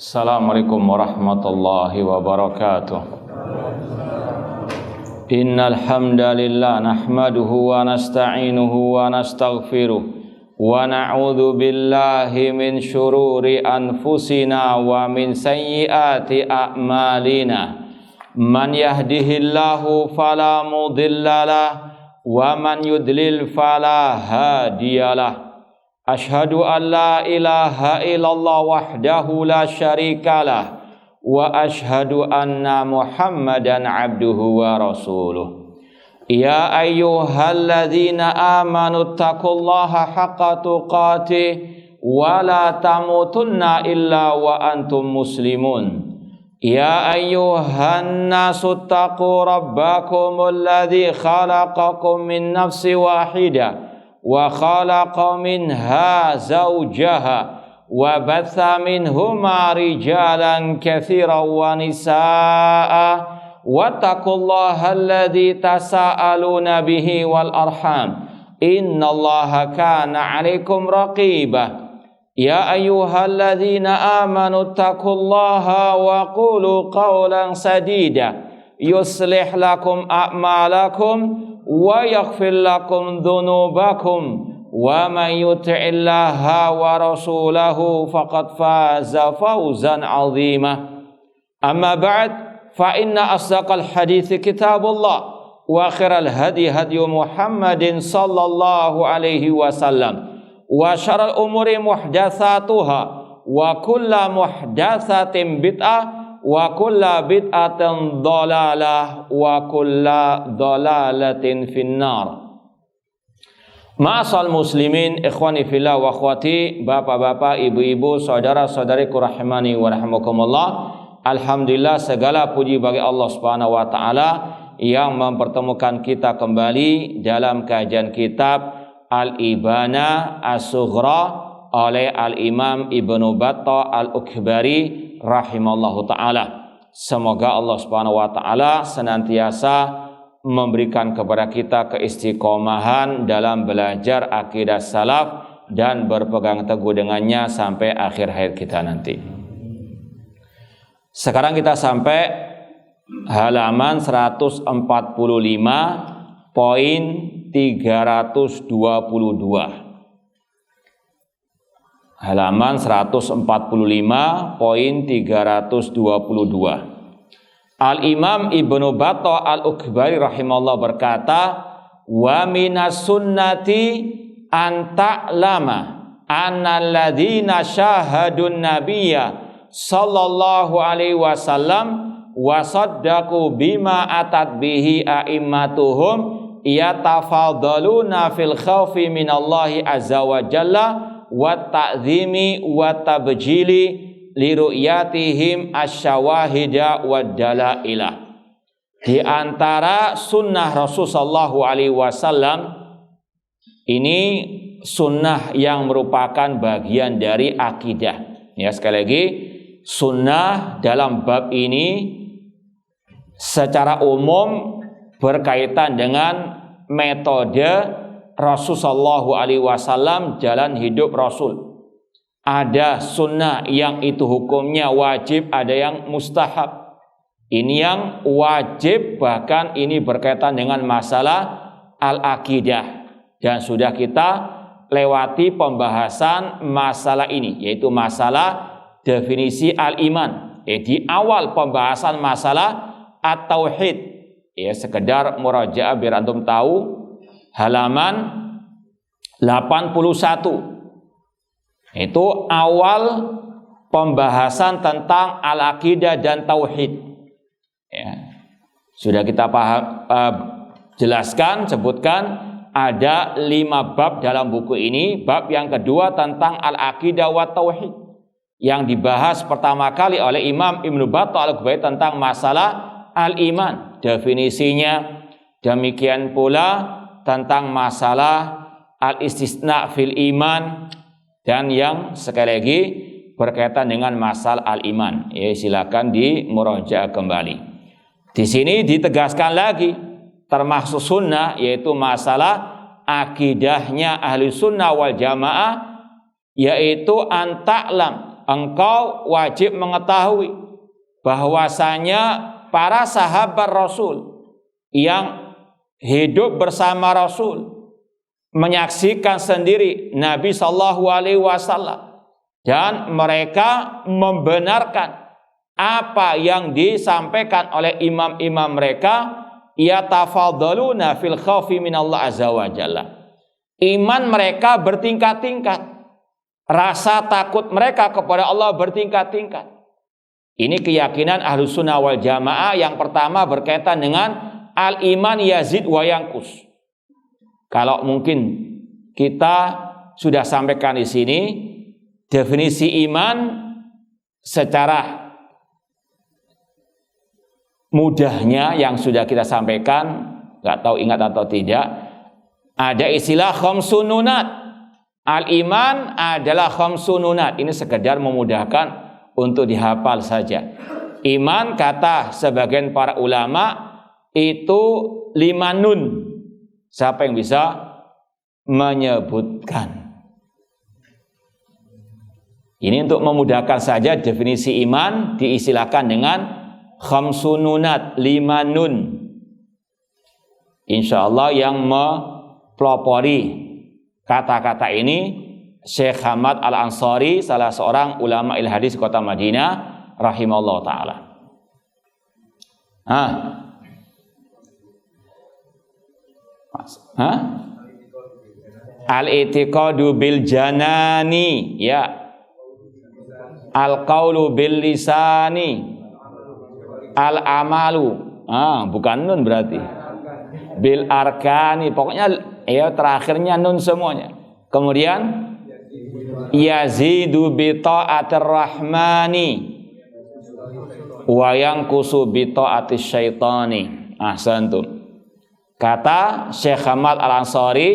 Assalamualaikum warahmatullahi wabarakatuh. Innal hamdalillah nahmaduhu wa nasta'inuhu wa nastaghfiruh wa na'udzu billahi min syururi anfusina wa min sayyiati a'malina. Man yahdihillahu fala mudhillalah wa man yudlil fala hadiyalah. Ashhadu an la ilaha illallah wahdahu la syarikalah wa ashhadu anna Muhammadan abduhu wa rasuluh. Ya ayyuhalladzina amanu taqullaha haqqa tuqatih wa la tamutunna illa wa antum muslimun. Ya ayyuhan nasu taqu rabbakumul ladzi khalaqakum min nafsin wahidah wa khalaqa minha zawjaha wa batha minhuma rijalan katsiran wa nisaa wattaqullaha alladzi tasaaluna bihi wal arham innallaha kana 'alaikum raqiba. Ya ayyuhalladzina amanu taqullaha wa qulu qawlan sadida yuslih lakum a'malakum wa yaghfir lakum dhunubakum wa man yuti'illaha wa rasulahu faqad faza fawzan 'azima. Amma ba'd, fa inna asdaqal hadithi kitabullah wa khairal hadi hadi Muhammadin sallallahu alaihi wasallam wa syarrul umuri muhdatsatuha wa kullu muhdatsatin bid'ah wa kulla bid'atin dhalalah wa kulla dhalalatin finnar. Ma'asal muslimin, ikhwani fillah wa akhwati, bapak-bapak, ibu-ibu, saudara-saudariku rahimani wa rahimakumullah. Alhamdulillah, segala puji bagi Allah Subhanahu wa taala yang mempertemukan kita kembali dalam kajian kitab Al-Ibana As-Sughra oleh Al-Imam Ibnu Battah Al-Ukbari rahimallahu ta'ala. Semoga Allah subhanahu wa ta'ala senantiasa memberikan kepada kita keistiqomahan dalam belajar akidah salaf dan berpegang teguh dengannya sampai akhir hayat kita nanti. Sekarang kita sampai halaman 145 poin 322. Halaman 145 poin 322. Al-Imam Ibnu Battah Al-Ukbari rahimahullah berkata, wa minas sunnati an ta'lama annal ladzina syahadun nabiyya sallallahu alaihi wasallam wa saddaqu bima atat bihi a'immatuhum yatafadhaluna fil khawfi minallahi azza wa jalla wa ta'zimi wa tabjili li ru'yatihim asyawahida wa dalailah. Di antara sunnah Rasulullah sallallahu alaihi wasallam ini sunnah yang merupakan bagian dari akidah. Ya, sekali lagi, sunnah dalam bab ini secara umum berkaitan dengan metode Rasul sallallahu alaihi wasallam, jalan hidup Rasul. Ada sunnah yang itu hukumnya wajib, ada yang mustahab. Ini yang wajib, bahkan ini berkaitan dengan masalah al-aqidah. Dan sudah kita lewati pembahasan masalah ini, yaitu masalah definisi al-iman. Di awal pembahasan masalah at-tauhid. Ya, sekedar murajaah biar antum tahu. Halaman 81 itu awal pembahasan tentang al-aqidah dan tauhid. Ya, sudah kita jelaskan, sebutkan ada 5 bab dalam buku ini. Bab yang kedua tentang al-aqidah wa tauhid yang dibahas pertama kali oleh Imam Ibnu Battah Al-Ukbari tentang masalah al-iman, definisinya. Demikian pula tentang masalah al-istisna fil iman, dan yang sekali lagi berkaitan dengan masalah al-iman. Ya, silakan dimurajaah kembali. Di sini ditegaskan lagi termasuk sunnah, yaitu masalah akidahnya ahli sunnah wal jamaah, yaitu anta'lam engkau wajib mengetahui bahwasanya para sahabat Rasul yang hidup bersama Rasul menyaksikan sendiri Nabi Shallallahu Alaihi Wasallam dan mereka membenarkan apa yang disampaikan oleh imam-imam mereka. Yatafadhaluna fil khaufi minallah azza wa jalla. Iman mereka bertingkat-tingkat, rasa takut mereka kepada Allah bertingkat-tingkat. Ini keyakinan Ahlus Sunnah wal Jamaah. Yang pertama berkaitan dengan al-iman yazid wa yanqus. Kalau mungkin kita sudah sampaikan di sini definisi iman secara mudahnya yang sudah kita sampaikan, nggak tahu ingat atau tidak. Ada istilah khamsununat. Al-iman adalah khamsununat. Ini sekedar memudahkan untuk dihafal saja. Iman kata sebagian para ulama itu 5 nun. Siapa yang bisa menyebutkan? Ini untuk memudahkan saja definisi iman diistilahkan dengan khamsununat, 5 nun. Insyaallah yang mempelopori kata-kata ini Syekh Hamad Al-Ansari, salah seorang ulama hadis kota Madinah rahimahullah taala. Al-i'tiqadu bil janani, ya. Al-qaulu bil lisani. Al-amalu, bukan nun berarti. Bil arkani, pokoknya ya terakhirnya nun semuanya. Kemudian yazidu bi ta'atir rahmani wa yanqusu bi ta'atis syaitani. Ahsantum. Kata Syekh Hamad Al-Ansari,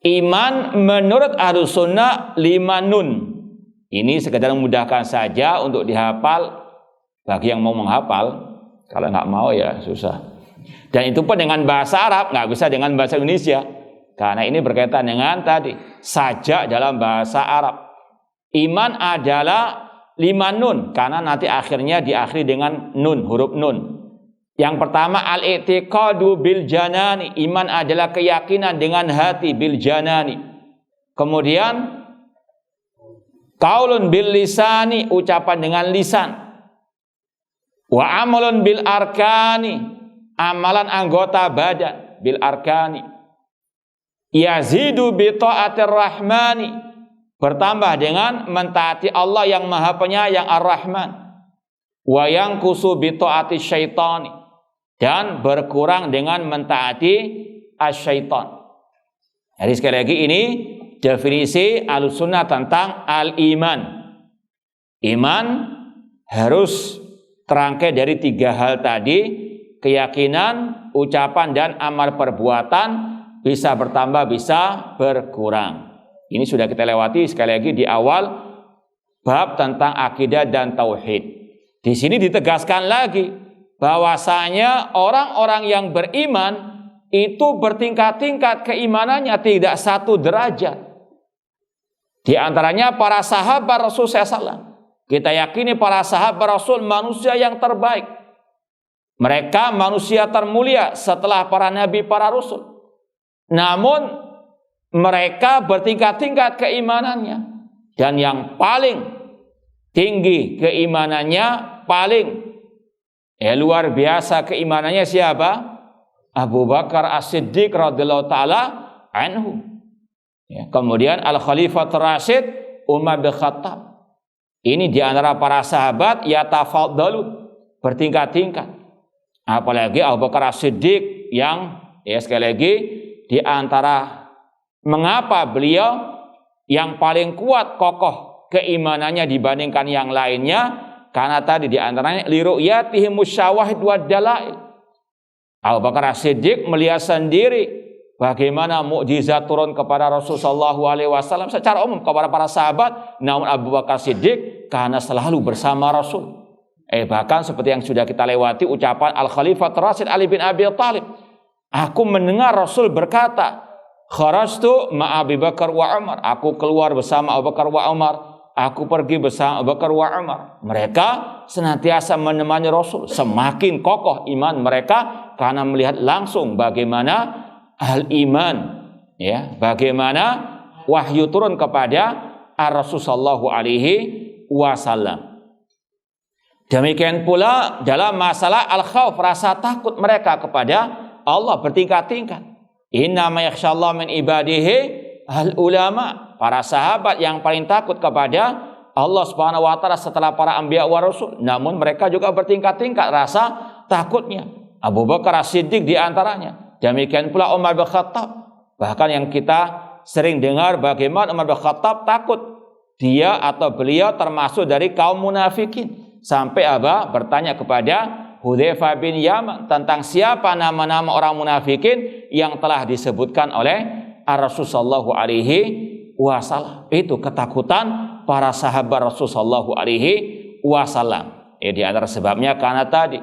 iman menurut Ahlus Sunnah 5 nun. Ini sekedar memudahkan saja untuk dihafal bagi yang mau menghafal. Kalau nggak mau ya susah. Dan itu pun dengan bahasa Arab, nggak bisa dengan bahasa Indonesia. Karena ini berkaitan dengan tadi sajak dalam bahasa Arab. Iman adalah 5 nun, karena nanti akhirnya diakhiri dengan nun, huruf nun. Yang pertama al-i'tiqadu bil janani, iman adalah keyakinan dengan hati, bil janani. Kemudian qaulun bil lisani, ucapan dengan lisan. Wa amalun bil arkani, amalan anggota badan, bil arkani. Yazidu bi ta'atir rahmani, bertambah dengan mentaati Allah yang Maha Penyayang Ar-Rahman. Wa yanqusu bi ta'ati syaitani, dan berkurang dengan mentaati asyaitan. Jadi sekali lagi ini definisi Ahlussunnah tentang al-iman. Iman harus terangkai dari 3 hal tadi, keyakinan, ucapan, dan amal perbuatan, bisa bertambah, bisa berkurang. Ini sudah kita lewati sekali lagi di awal bab tentang akidah dan tauhid. Di sini ditegaskan lagi bahwasanya orang-orang yang beriman itu bertingkat-tingkat keimanannya, tidak satu derajat. Di antaranya para sahabat Rasul SAW. Kita yakini para sahabat Rasul manusia yang terbaik. Mereka manusia termulia setelah para nabi, para rasul. Namun mereka bertingkat-tingkat keimanannya. Dan yang paling tinggi keimanannya, paling luar biasa keimanannya siapa? Abu Bakar As-Siddiq radhiyallahu taala anhu. Kemudian Al-Khalifatul Rasyid Umar bin Khattab. Ini di antara para sahabat yatafaddalu, bertingkat-tingkat. Apalagi Abu Bakar As-Siddiq yang sekali lagi di antara mengapa beliau yang paling kuat kokoh keimanannya dibandingkan yang lainnya, karena tadi di antaranya li ru'yatihi musyawahid wad dalail. Abu Bakar As-Siddiq melihat sendiri bagaimana mukjizat turun kepada Rasulullah SAW secara umum kepada para sahabat. Namun Abu Bakar Siddiq karena selalu bersama Rasul. Bahkan seperti yang sudah kita lewati ucapan Al-Khalifatul Rasyid Ali bin Abi Thalib. Aku mendengar Rasul berkata, kharajtu ma'a Abi Bakar wa Umar. Aku keluar bersama Abu Bakar wa Umar. aku pergi bersama Abu Bakar wa Umar. Mereka senantiasa menemani Rasul. Semakin kokoh iman mereka karena melihat langsung bagaimana al-iman, ya, bagaimana wahyu turun kepada Rasul sallallahu alaihi wasallam. Demikian pula dalam masalah al-khauf, rasa takut mereka kepada Allah bertingkat-tingkat. Inna ma yakhsyallaha min ibadihi al-ulama. Para sahabat yang paling takut kepada Allah Subhanahu wa taala setelah para anbiya wa rasul. Namun mereka juga bertingkat-tingkat rasa takutnya. Abu Bakar As-Siddiq di antaranya. Demikian pula Umar bin Khattab. Bahkan yang kita sering dengar bagaimana Umar bin Khattab takut dia atau beliau termasuk dari kaum munafikin. Sampai Aba bertanya kepada Hudzaifah bin Yaman tentang siapa nama-nama orang munafikin yang telah disebutkan oleh Rasulullah sallallahu alaihi wasallam. Itu ketakutan para sahabat Rasulullah sallallahu alaihi wasallam. Di antara sebabnya karena tadi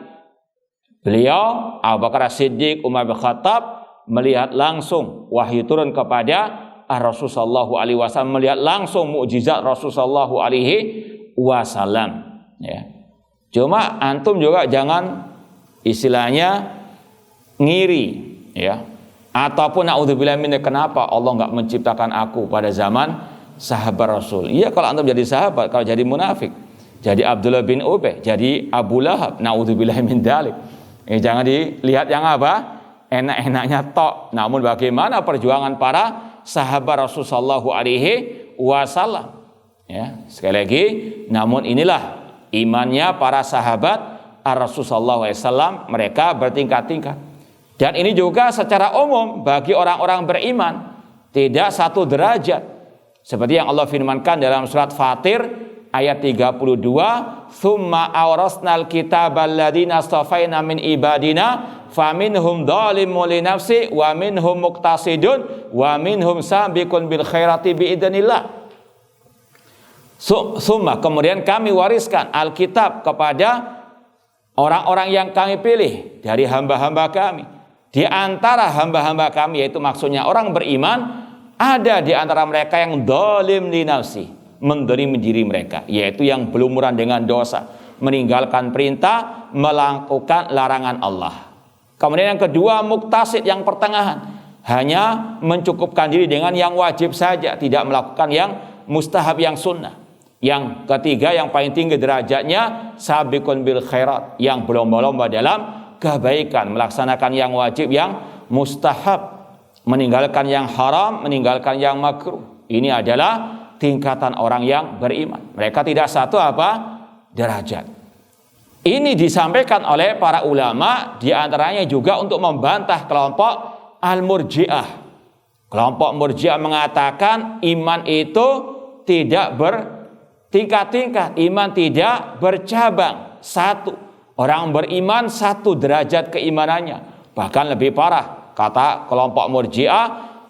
beliau Abu Bakar As-Siddiq, Umar bin Khattab melihat langsung wahyu turun kepada Rasulullah sallallahu alaihi wasallam, melihat langsung mukjizat Rasulullah sallallahu alaihi wasallam. Ya. Cuma antum juga jangan istilahnya ngiri, ya. Ataupun naudzubillah min, kenapa Allah enggak menciptakan aku pada zaman sahabat Rasul? Iya, kalau antum jadi sahabat, kalau jadi munafik, jadi Abdullah bin Ubay, jadi Abu Lahab, naudzubillah min dzalik. Jangan dilihat yang apa? Enak-enaknya tok. Namun bagaimana perjuangan para sahabat Rasul sallallahu alaihi wasallam? Ya, sekali lagi, namun inilah imannya para sahabat Rasul sallallahu alaihi wasallam, mereka bertingkat-tingkat. Dan ini juga secara umum bagi orang-orang beriman, tidak satu derajat. Seperti yang Allah firmankan dalam surat Fatir ayat 32, "Tsumma awrasnal kitabal ladzina astafaina min ibadina faminhum dzalimun li nafsi wa minhum muqtasidun wa minhum sabiqun bil khairati biidznillah." Summa, kemudian kami wariskan Alkitab kepada orang-orang yang kami pilih dari hamba-hamba kami. Di antara hamba-hamba kami, yaitu maksudnya orang beriman, ada di antara mereka yang zalim li nafsi, mendolimi diri mereka, yaitu yang berlumuran dengan dosa, meninggalkan perintah, melakukan larangan Allah. Kemudian yang kedua, muktasid, yang pertengahan, hanya mencukupkan diri dengan yang wajib saja, tidak melakukan yang mustahab, yang sunnah. Yang ketiga, yang paling tinggi derajatnya, sabiqun bil khairat, yang berlomba-lomba dalam kebaikan, melaksanakan yang wajib, yang mustahab, meninggalkan yang haram, meninggalkan yang makruh. Ini adalah tingkatan orang yang beriman. Mereka tidak satu apa? Derajat. Ini disampaikan oleh para ulama, di antaranya juga untuk membantah kelompok al-murji'ah. Kelompok murji'ah mengatakan iman itu tidak bertingkat-tingkat, iman tidak bercabang. Satu, orang beriman satu derajat keimanannya. Bahkan lebih parah, kata kelompok murji'ah,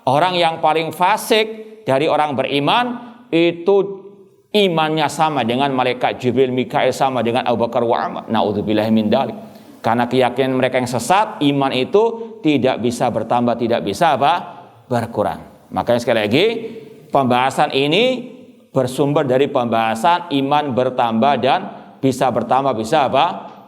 orang yang paling fasik dari orang beriman itu imannya sama dengan malaikat Jibril, Mikail, sama dengan Abu Bakar wa Umar. Naudzubillah min dzalik. Karena keyakinan mereka yang sesat, iman itu tidak bisa bertambah, tidak bisa berkurang. Makanya sekali lagi, pembahasan ini bersumber dari pembahasan iman bertambah dan bisa bertambah, bisa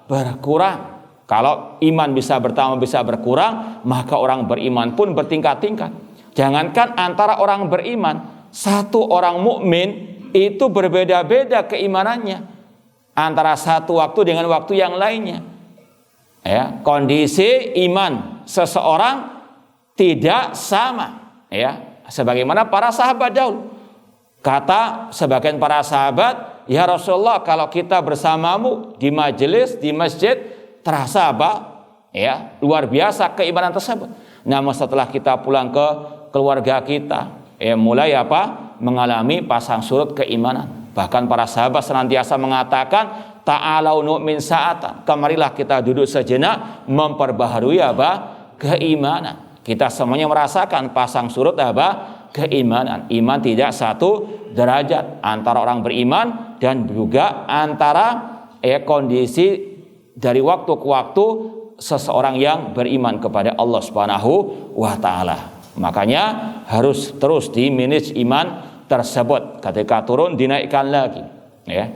berkurang. Kalau iman bisa bertambah, bisa berkurang, maka orang beriman pun bertingkat-tingkat. Jangankan antara orang beriman, satu orang mukmin itu berbeda-beda keimanannya antara satu waktu dengan waktu yang lainnya. Ya, kondisi iman seseorang tidak sama. Ya, sebagaimana para sahabat dahulu. Kata sebagian para sahabat, "Ya Rasulullah, kalau kita bersamamu di majelis, di masjid, terasa ya, luar biasa keimanan tersebut. Namun setelah kita pulang ke keluarga kita, mulai mengalami pasang surut keimanan." Bahkan para sahabat senantiasa mengatakan, "Ta'alau nu'min sa'atan." Kemarilah kita duduk sejenak memperbaharui keimanan. Kita semuanya merasakan pasang surut keimanan. Iman tidak satu derajat antara orang beriman dan juga antara kondisi dari waktu ke waktu seseorang yang beriman kepada Allah Subhanahu wa taala. Makanya harus terus dimanage iman tersebut. Ketika turun dinaikkan lagi. Ya.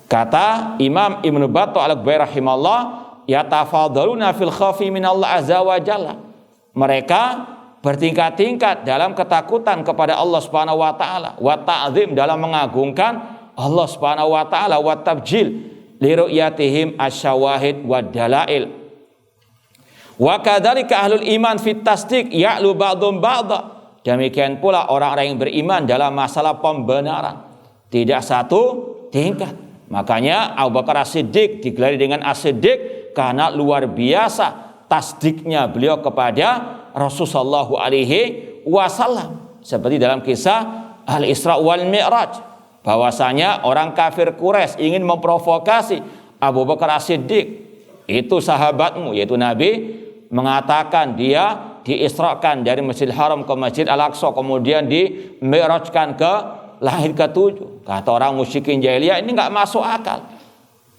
Kata Imam Ibnu Battah Al-Ghubari rahimahullah, yatafadhaluna fil khafi minallah azza wa jalla. Mereka bertingkat-tingkat dalam ketakutan kepada Allah Subhanahu wa taala, wa ta'zim dalam mengagungkan Allah Subhanahu wa taala, wa tabjil li ru'yatihim asyawahid wa dalail. Wa kadzalika ahlul iman fit tasdiq ya'lu ba'dhum ba'dha. Demikian pula orang-orang yang beriman dalam masalah pembenaran, tidak satu tingkat. Makanya Abu Bakar As-Siddiq digelari dengan As-Siddiq karena luar biasa tasdiknya beliau kepada Rasulullah sallallahu alaihi wasallam. Seperti dalam kisah Al-Isra wal Mi'raj, bahwasanya orang kafir Quraisy ingin memprovokasi Abu Bakar As-Siddiq, itu sahabatmu, yaitu Nabi, mengatakan dia diisrakan dari Masjidil Haram ke Masjid Al-Aqsa, kemudian di-mi'rajkan ke langit ke-7. Kata orang musyrikin jahiliyah, ini enggak masuk akal.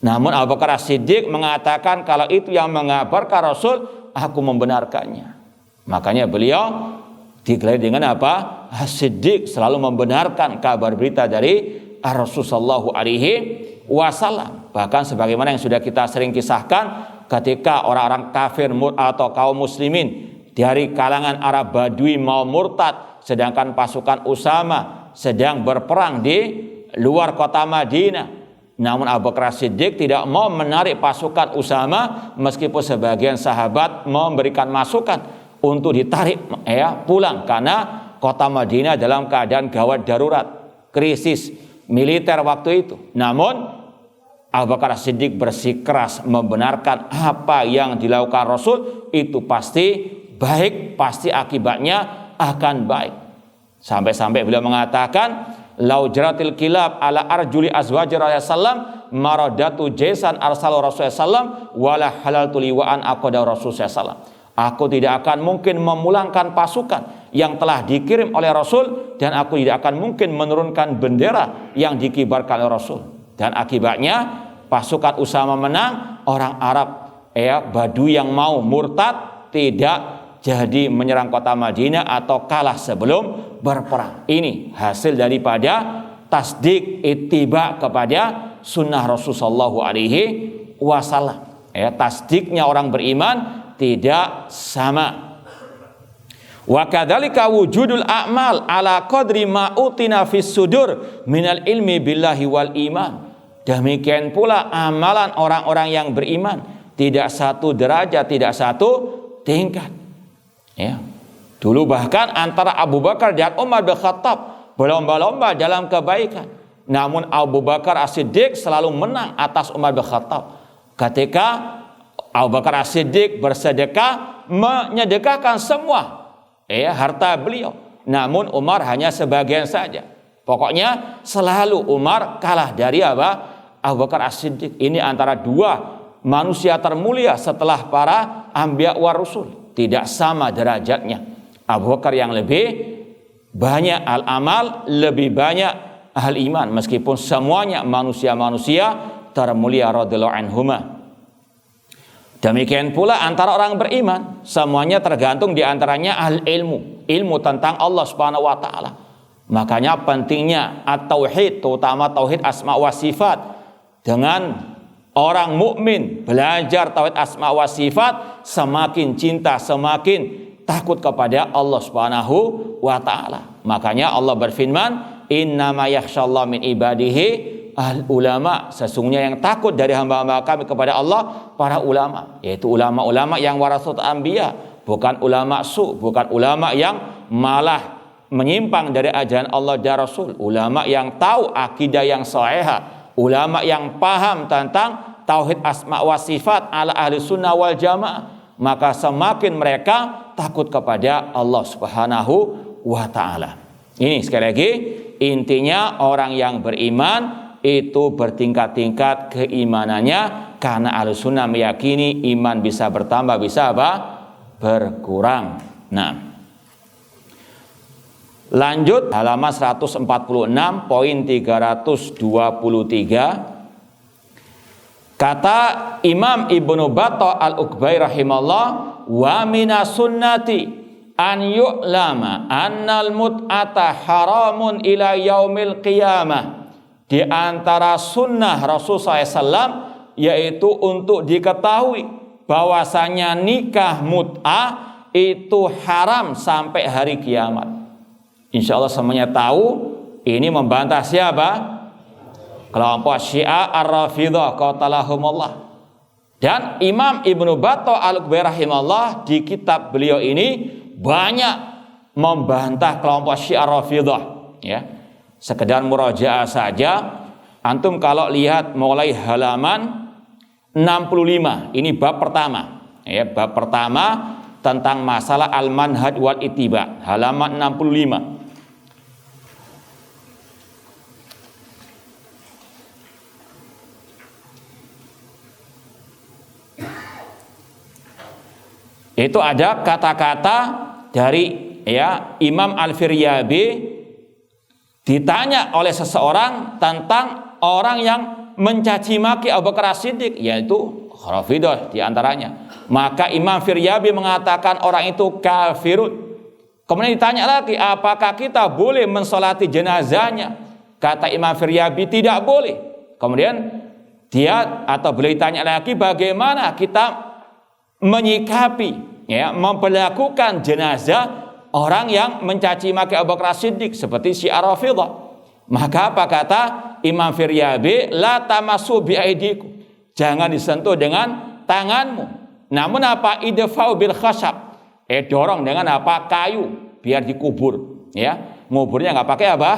Namun Abu Bakar As-Siddiq mengatakan, kalau itu yang mengabarkan Rasul, aku membenarkannya. Makanya beliau digelari dengan apa? As-Siddiq, selalu membenarkan kabar berita dari Rasul sallallahu alaihi wasallam. Bahkan sebagaimana yang sudah kita sering kisahkan, ketika orang-orang kafir atau kaum muslimin dari kalangan Arab Badui mau murtad, sedangkan pasukan Usama sedang berperang di luar kota Madinah. Namun Abu Bakar Siddiq tidak mau menarik pasukan Usama, meskipun sebagian sahabat memberikan masukan untuk ditarik pulang, karena kota Madinah dalam keadaan gawat darurat, krisis militer waktu itu. Namun Abu Bakar Siddiq bersikeras membenarkan apa yang dilakukan Rasul itu pasti baik, pasti akibatnya akan baik. Sampai-sampai beliau mengatakan, lau jaratil kilab ala arjuli azwaji Rasulullah maradatu jaisan arsal Rasulullah sallam wala halaltu liwaan aqada Rasulullah sallam. Aku tidak akan mungkin memulangkan pasukan yang telah dikirim oleh Rasul, dan aku tidak akan mungkin menurunkan bendera yang dikibarkan oleh Rasul. Dan akibatnya pasukan Usama menang, orang Arab Badui yang mau murtad tidak jadi menyerang kota Madinah atau kalah sebelum berperang. Ini hasil daripada tasdik ittiba kepada sunnah Rasulullah sallallahu alaihi wasallam. Tasdiknya orang beriman tidak sama. Wa kadzalika wujudul a'mal ala qadri ma utina fis sudur minal ilmi billahi wal iman. Demikian pula amalan orang-orang yang beriman tidak satu derajat, tidak satu tingkat. Dulu bahkan antara Abu Bakar dan Umar bin Khattab berlomba-lomba dalam kebaikan. Namun Abu Bakar As-Siddiq selalu menang atas Umar bin Khattab. Ketika Abu Bakar As-Siddiq bersedekah, menyedekahkan semua harta beliau. Namun Umar hanya sebagian saja. Pokoknya selalu Umar kalah dari Abu Bakar As-Siddiq. Ini antara dua manusia termulia setelah para anbiya wa rusul. Tidak sama derajatnya. Abu Bakar yang lebih banyak al-amal, lebih banyak al-iman, meskipun semuanya manusia-manusia termulia radhiyallahu anhuma. Demikian pula antara orang beriman, semuanya tergantung di antaranya al-ilmu, ilmu tentang Allah Subhanahu wa taala. Makanya pentingnya at-tauhid, terutama tauhid asma wa sifat. Dengan orang mukmin belajar tauhid asma wa sifat, semakin cinta, semakin takut kepada Allah Subhanahu wa taala. Makanya Allah berfirman, "Innama yakhshallahu min ibadihi al-ulama." Sesungguhnya yang takut dari hamba-hamba kami kepada Allah para ulama, yaitu ulama-ulama yang warasatul anbiya, bukan ulama su, bukan ulama yang malah menyimpang dari ajaran Allah dan Rasul. Ulama yang tahu akidah yang sahihah, ulama yang paham tentang tauhid asma wa sifat ala ahli sunnah wal jamaah, maka semakin mereka takut kepada Allah Subhanahu wa taala. Ini sekali lagi intinya, orang yang beriman itu bertingkat-tingkat keimanannya, karena ahli sunnah meyakini iman bisa bertambah, bisa berkurang. Nah, lanjut halaman 146 poin 323. Kata Imam Ibnu Battah Al-Ghubari rahimahullah, wa minas sunnati an yu'lama annal mut'ata haramun ila yaumil qiyamah. Di antara sunnah Rasulullah SAW yaitu untuk diketahui bahwasanya nikah mut'ah itu haram sampai hari kiamat. Insya Allah semuanya tahu. Ini membantah siapa? Kelompok Syiah Ar-Rafidhah qatalahumullah. Dan Imam Ibnu Battah Al-Ghubari rahimahullah di kitab beliau ini banyak membantah kelompok Syiah Ar-Rafidhah, ya. Sekedar murajaah saja, antum kalau lihat mulai halaman 65, ini bab pertama, ya, bab pertama tentang masalah al-manhaj wal ittiba, halaman 65. Itu ada kata-kata dari, ya, Imam Al-Firyabi ditanya oleh seseorang tentang orang yang mencaci maki Abu Bakar As-Siddiq, yaitu Rafidhah diantaranya. Maka Imam Firyabi mengatakan orang itu kafirun. Kemudian ditanya lagi, apakah kita boleh mensolati jenazahnya? Kata Imam Firyabi tidak boleh. Kemudian dia atau beliau ditanya lagi, bagaimana kita menyikapi, ya, memperlakukan jenazah orang yang mencaci maki Abu Bakar As-Siddiq seperti Syiah Rafidhah. Maka apa kata Imam Firyabi? La tamassu bi aidikum, jangan disentuh dengan tanganmu. Namun apa? Idfa'u bil khashab, dorong dengan apa? Kayu, biar dikubur, ya. Nguburnya nggak pakai apa?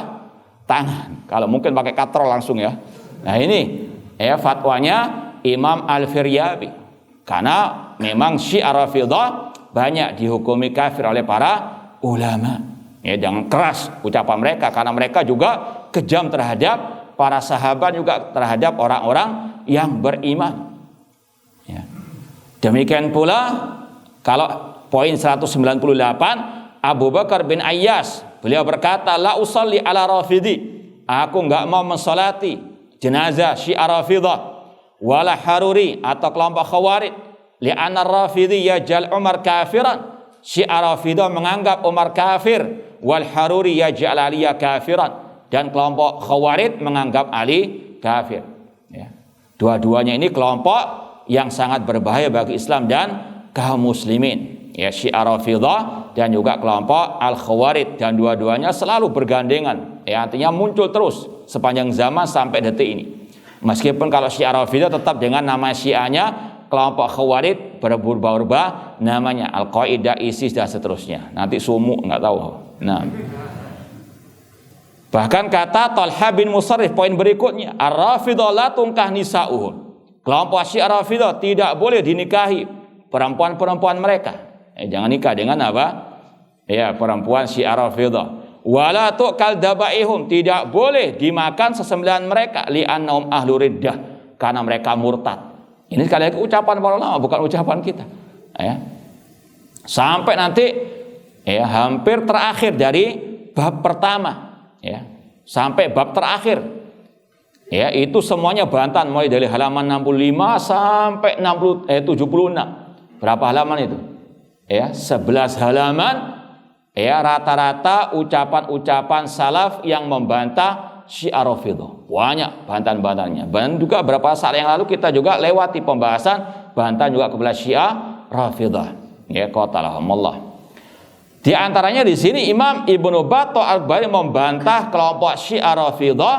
Tangan. Kalau mungkin pakai katrol langsung, ya. Nah ini, ya, fatwanya Imam Al-Firyabi. Karena memang Syiah Rafidhah banyak dihukumi kafir oleh para ulama. Ya, jangan keras ucapan mereka, karena mereka juga kejam terhadap para sahabat, juga terhadap orang-orang yang beriman. Ya. Demikian pula kalau poin 198, Abu Bakar bin Ayyas, beliau berkata, la usalli ala rafidi, aku enggak mau mensolati jenazah Syiah Rafidhah, wala haruri atau kelompok khawarij, li'anna rafidi yaj'al Umar kafiran, Syiah Rafidhah menganggap Umar kafir, wal haruri yaj'al Ali kafiran, dan kelompok khawarij menganggap Ali kafir, ya. Dua-duanya ini kelompok yang sangat berbahaya bagi Islam dan kaum muslimin, ya, Syiah Rafidhah dan juga kelompok al-khawarij, dan dua-duanya selalu bergandengan, ya, artinya muncul terus sepanjang zaman sampai detik ini. Meskipun kalau Syiah Rafidhah tetap dengan nama Syiahnya, kelompok Khawarij berubah-ubah namanya, Al-Qaeda, ISIS dan seterusnya. Nanti sumu nggak tahu. Nah, bahkan kata Talha bin Musarrif poin berikutnya, Ar-Rafidhah la tunkah nisa'uhum, kelompok Syiah Rafidhah tidak boleh dinikahi perempuan-perempuan mereka. Jangan nikah dengan apa? Ya, perempuan Syiah Rafidhah. Wala tu'kal dabaihum, tidak boleh dimakan sesembelihan mereka, li'annahum ahlu riddah, karena mereka murtad. Ini sekali lagi ucapan para ulama, bukan ucapan kita, ya. Sampai nanti, ya, hampir terakhir dari bab pertama, ya, sampai bab terakhir, ya, itu semuanya bantahan mulai dari halaman 65 sampai 76. Berapa halaman itu? Ya, 11 halaman. Ya, rata-rata ucapan-ucapan salaf yang membantah Syiah Rafidhah. Banyak bantahan-bantahannya. Dan juga beberapa saat yang lalu kita juga lewati pembahasan bantahan juga kepada Syiah Rafidhah. Ya, qatalahumullah. Di antaranya di sini Imam Ibnu Battah Al-Ghubari membantah kelompok Syiah Rafidhah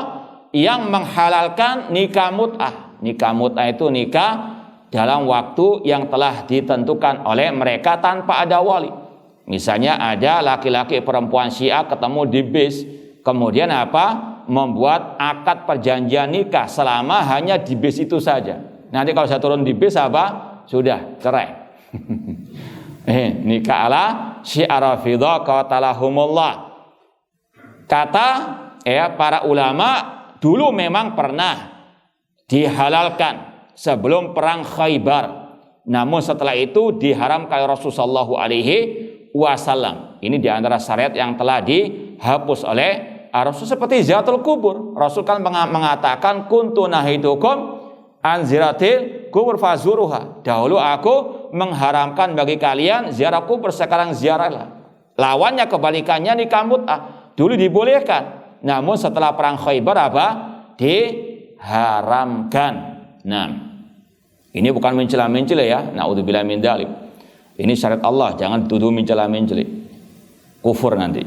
yang menghalalkan nikah mut'ah. Nikah mut'ah itu nikah dalam waktu yang telah ditentukan oleh mereka tanpa ada wali. Misalnya ada laki-laki perempuan Syiah ketemu di bis, kemudian apa? Membuat akad perjanjian nikah selama hanya di bis itu saja. Nanti kalau saya turun di bis apa? Sudah cerai. Nikah ala Syiah Rafidhah qatalahumullah. Kata, ya, para ulama dulu memang pernah dihalalkan sebelum perang Khaybar. Namun setelah itu diharamkan Rasulullah sallallahu alaihi wasallam. Ini diantara syariat yang telah dihapus oleh Rasul, seperti ziyaratul kubur. Rasul kan mengatakan kuntu nahitukum an ziyaratil kubur fazuruha. Dahulu aku mengharamkan bagi kalian ziarah kubur, sekarang ziarahlah. Lawannya kebalikannya nikah mut'ah. Dulu dibolehkan, namun setelah perang Khaybar apa? Diharamkan. Nah, ini bukan mencela-mencela ya. Na'udzubillah min dzalik. Ini syariat Allah, jangan tuduh mencela-mencela. Kufur nanti.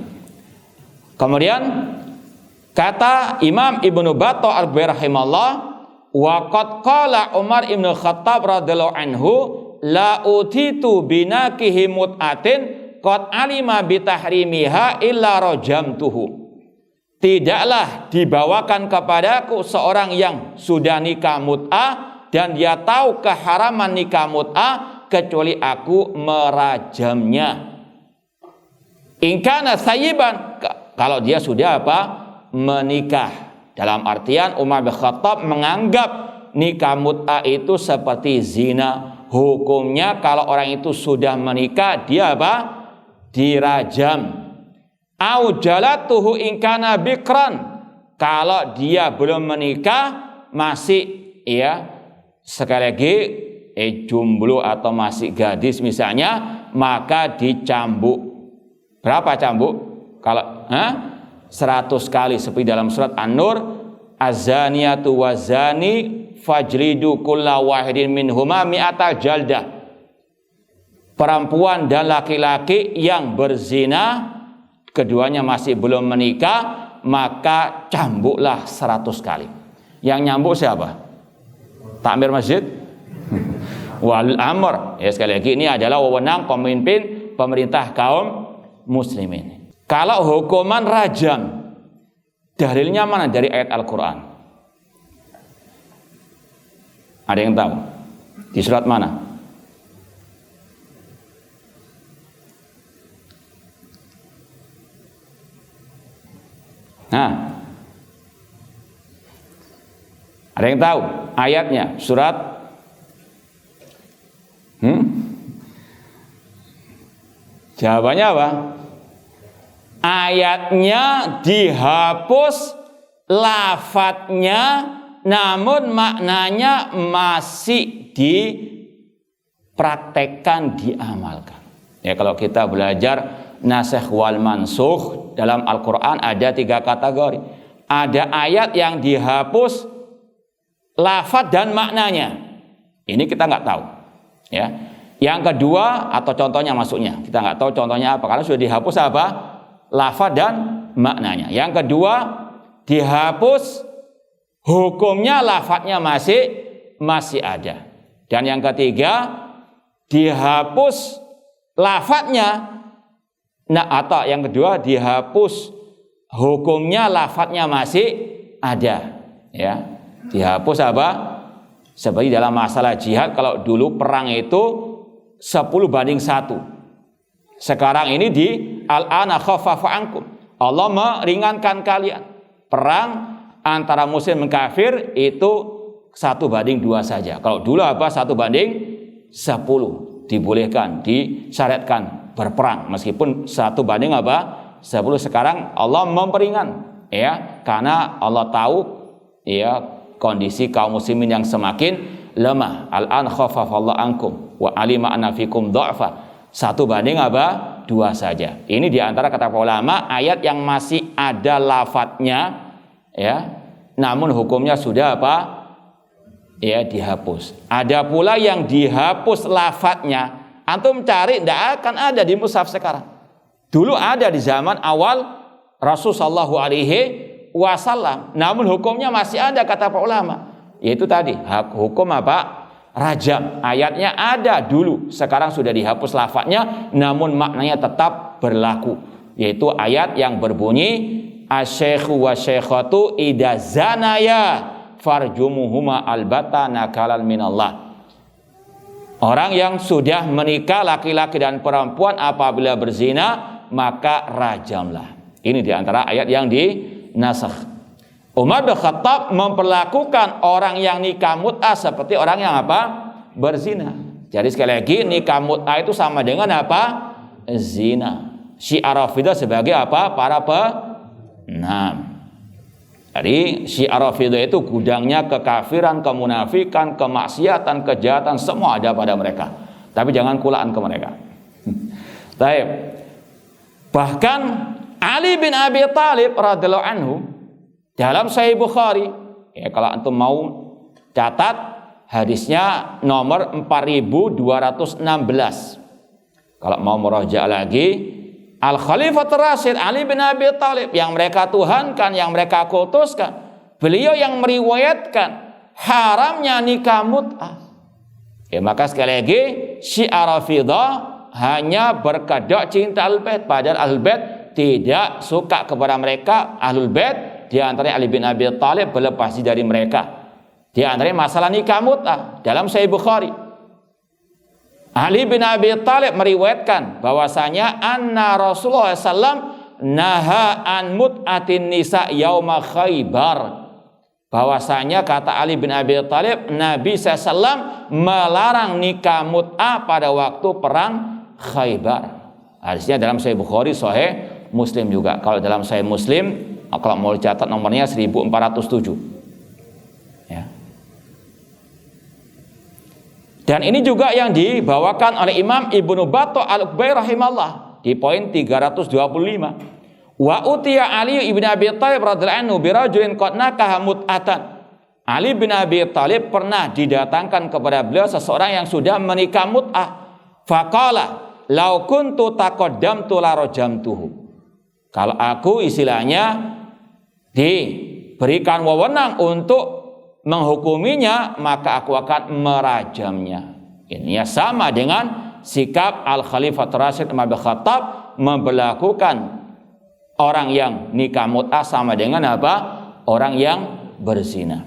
Kemudian kata Imam Ibnu Battah al-Ghubairi rahimahullah, wa qad qala Umar ibn Khattab radhiyallahu anhu la utitu binakihi mut'atin qad alima bitahrimiha illa rajamtuhu. Tidaklah dibawakan kepadaku seorang yang sudah nikah mut'ah dan dia tahu keharaman nikah mut'ah kecuali aku merajamnya. In kana sayyiban, kalau dia sudah apa? Menikah. Dalam artian Umar bin Khattab menganggap nikah mut'ah itu seperti zina. Hukumnya kalau orang itu sudah menikah, dia apa? Dirajam. Au jalatuhu in kana bikran. Kalau dia belum menikah, masih ya sekali lagi jomblo atau masih gadis misalnya, maka dicambuk. Berapa cambuk? Kalau 100 kali seperti dalam surat An-Nur, az-zaniyatu waz-zani fajlidu kulla wahidin minhuma mi'ata jaldah. Perempuan dan laki-laki yang berzina, keduanya masih belum menikah, maka cambuklah 100 kali. Yang nyambuk siapa? Takmir masjid? Wal amr. Ya, sekali lagi ini adalah wewenang pemimpin pemerintah kaum muslimin. Kalau hukuman rajam, dalilnya mana dari ayat Al-Quran? Ada yang tahu? Di surat mana? Nah, ada yang tahu ayatnya? Surat Jawabannya apa? Ayatnya dihapus lafadznya, namun maknanya masih dipraktekkan, diamalkan. Ya, kalau kita belajar nasikh wal mansukh dalam Al-Quran ada 3 kategori. Ada ayat yang dihapus lafadz dan maknanya. Ini kita nggak tahu. Ya. Yang kedua, atau contohnya masuknya, kita nggak tahu contohnya apa karena sudah dihapus apa? Lafadz dan maknanya. Yang kedua, dihapus hukumnya, lafadznya masih ada. Dan yang ketiga, dihapus lafadznya, atau yang kedua dihapus hukumnya, lafadznya masih ada. Ya, dihapus apa? Seperti dalam masalah jihad, kalau dulu perang itu 10:1. Sekarang ini di al-ana khaffafa ankum. Allah meringankan kalian. Perang antara muslim dan kafir itu 1:2 saja. Kalau dulu apa? 1:10. Dibolehkan, disyariatkan berperang meskipun 1:10. Sekarang Allah memperingan, ya, karena Allah tahu ya kondisi kaum muslimin yang semakin lemah. Al-an khaffafallahu ankum wa alima anna fikum dha'fa. 1:2 saja. Ini diantara kata ulama ayat yang masih ada lafadznya, ya, namun hukumnya sudah apa? Ya, dihapus. Ada pula yang dihapus lafadznya. Antum cari tidak akan ada di mushaf sekarang. Dulu ada di zaman awal Rasul sallallahu alaihi wasallam. Namun hukumnya masih ada kata para ulama. Yaitu tadi hukum apa? Rajam. Ayatnya ada dulu, sekarang sudah dihapus lafadznya, namun maknanya tetap berlaku. Yaitu ayat yang berbunyi asy-syaikhu wasy-syaikhatu idza zanaya farjumuhuma albata nakalan minallah. Orang yang sudah menikah, laki-laki dan perempuan, apabila berzina maka rajamlah. Ini diantara ayat yang dinasakh. Umar bin Khattab memperlakukan orang yang nikah mut'ah seperti orang yang apa? Berzina. Jadi sekali lagi nikah mut'ah itu sama dengan apa? Zina. Syiah Rafidah sebagai apa? Para penam. Jadi Syiah Rafidah itu gudangnya kekafiran, kemunafikan, kemaksiatan, kejahatan, semua ada pada mereka. Tapi jangan kulaan ke mereka. Baik. Bahkan Ali bin Abi Thalib radhiyallahu anhu dalam Sahih Bukhari, ya kalau antum mau catat hadisnya nomor 4216. Kalau mau meraja lagi, Al Khalifatul Rasyid Ali bin Abi Thalib yang mereka tuhankan, yang mereka kultuskan, beliau yang meriwayatkan haramnya nikah mut'ah. Ya, maka sekali lagi Syiah Rafidah hanya berkedok cinta Ahlul Bait, padahal Ahlul Bait tidak suka kepada mereka. Ahlul Bait di antaranya Ali bin Abi Thalib berlepas diri dari mereka. Di antaranya masalah nikah mut'ah dalam Sahih Bukhari. Ali bin Abi Thalib meriwayatkan bahwasanya anna Rasulullah SAW naha an mut'atin nisa yauma Khaybar. Bahwasanya kata Ali bin Abi Thalib, Nabi SAW melarang nikah mut'ah pada waktu perang Khaybar. Hadisnya dalam Sahih Bukhari, Sahih Muslim juga. Kalau dalam Sahih Muslim, kalau mau dicatat nomornya 1407. Ya. Dan ini juga yang dibawakan oleh Imam Ibnu Battah Al-Ukbay rahimahullah di poin 325. Wa utiya Ali ibn Abi Thalib radhiyallahu anhu bi rajulin qad nakaha mut'atan. Ali bin Abi Thalib pernah didatangkan kepada beliau seseorang yang sudah menikah mut'ah. Faqala law kuntu taqaddamtu la rajamtuhu. Kalau aku istilahnya diberikan wewenang untuk menghukuminya, maka aku akan merajamnya. Ini ya sama dengan sikap Al Khalifatul Rasyid Umar bin Khattab memberlakukan orang yang nikah mut'ah sama dengan apa? Orang yang berzina.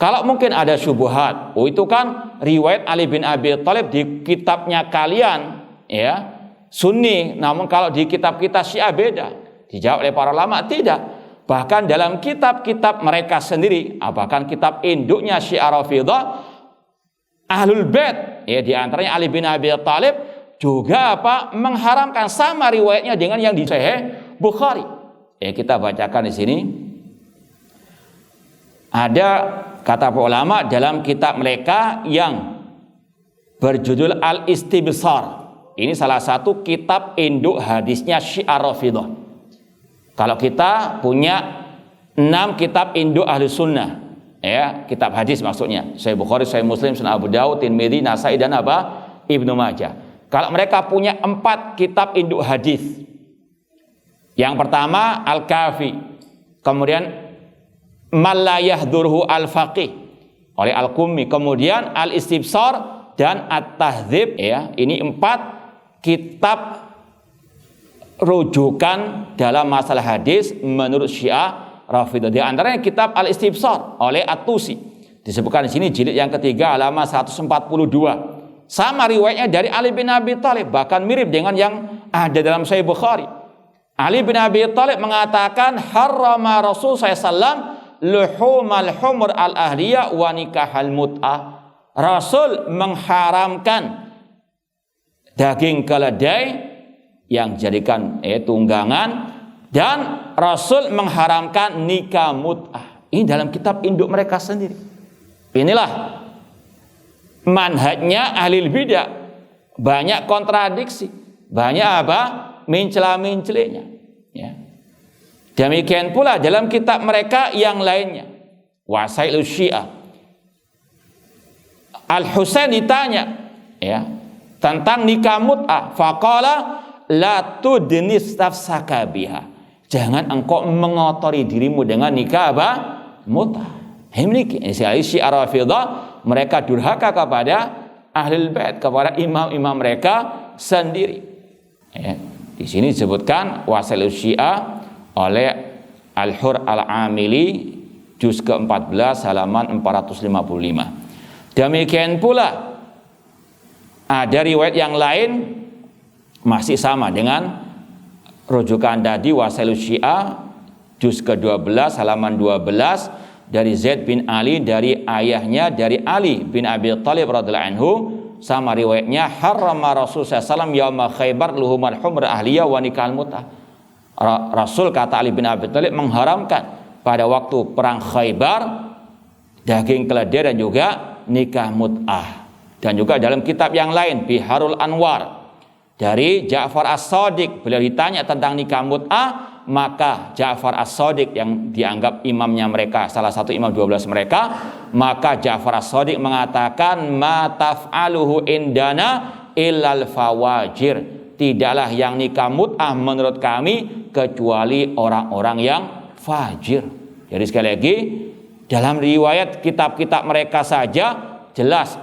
Kalau mungkin ada syubhat, oh itu kan riwayat Ali bin Abi Thalib di kitabnya kalian, ya, Sunni. Namun kalau di kitab kita Syiah beda. Dijawab oleh para ulama tidak. Bahkan dalam kitab-kitab mereka sendiri, bahkan kitab induknya Syiah Rafidah, Ahlul Bait, ya di antaranya Ali bin Abi Thalib juga mengharamkan, sama riwayatnya dengan yang di Sahih Bukhari. Ya, kita bacakan di sini. Ada kata para ulama dalam kitab mereka yang berjudul Al-Istibsar. Ini salah satu kitab induk hadisnya Syiah Rafidah. Kalau kita punya 6 kitab induk ahli sunnah, ya, kitab hadis maksudnya, Sahih Bukhari, Sahih Muslim, Sunan Abu Dawud, Tirmidzi, Nasai dan Ibnu Majah. Kalau mereka punya 4 kitab induk hadis. Yang pertama Al-Kafi, kemudian Man la yahdurhu Al-Faqih oleh Al-Qummi, kemudian Al-Istibsar dan At-Tahdzib, ya. Ini 4 kitab rujukan dalam masalah hadis menurut Syiah Rafidah. Di antaranya kitab Al-Istibsar oleh At-Tusi. Disebutkan di sini jilid yang ketiga halaman 142. Sama riwayatnya dari Ali bin Abi Thalib, bahkan mirip dengan yang ada dalam Sahih Bukhari. Ali bin Abi Thalib mengatakan harrama Rasul SAW luhumal humur al-ahliyah wa nikahal mut'ah. Rasul mengharamkan daging keledai yang jadikan tunggangan, dan Rasul mengharamkan nikah mut'ah. Ini dalam kitab induk mereka sendiri. Inilah manhajnya ahli bidah. Banyak kontradiksi, banyak mencela-mencelinya, ya. Demikian pula dalam kitab mereka yang lainnya, Wasailus Syiah. Al-Husain ditanya, ya, tentang nikah mut'ah. Faqala la tudnis nafsaka biha. Jangan engkau mengotori dirimu dengan nikah mut'ah. Ini Syiah Rafidah, mereka durhaka kepada Ahlul Bait, kepada imam-imam mereka sendiri. Ya, di sini disebutkan Wasailus Syiah oleh Al-Hur Al-Amili juz ke-14 halaman 455. Demikian pula ada riwayat yang lain masih sama dengan rujukan tadi, Wasailus Syiah juz ke-12 halaman 12 dari Zaid bin Ali dari ayahnya dari Ali bin Abi Thalib radhiyallahu anhu, sama riwayatnya harrama Rasul sallallahu yauma Khaybar luhumal humr ahliyah wa nikahal mut'ah. Rasul, kata Ali bin Abi Thalib, mengharamkan pada waktu perang Khaybar daging keledai dan juga nikah mut'ah. Dan juga dalam kitab yang lain Biharul Anwar dari Ja'far As-Shadiq. Beliau ditanya tentang nikah mut'ah, maka Ja'far As-Shadiq yang dianggap imamnya mereka, salah satu imam 12 mereka, maka Ja'far As-Shadiq mengatakan, ma taf'aluhu indana illal fawajir, tidaklah yang nikah mut'ah menurut kami kecuali orang-orang yang fajir. Jadi sekali lagi, dalam riwayat kitab-kitab mereka saja jelas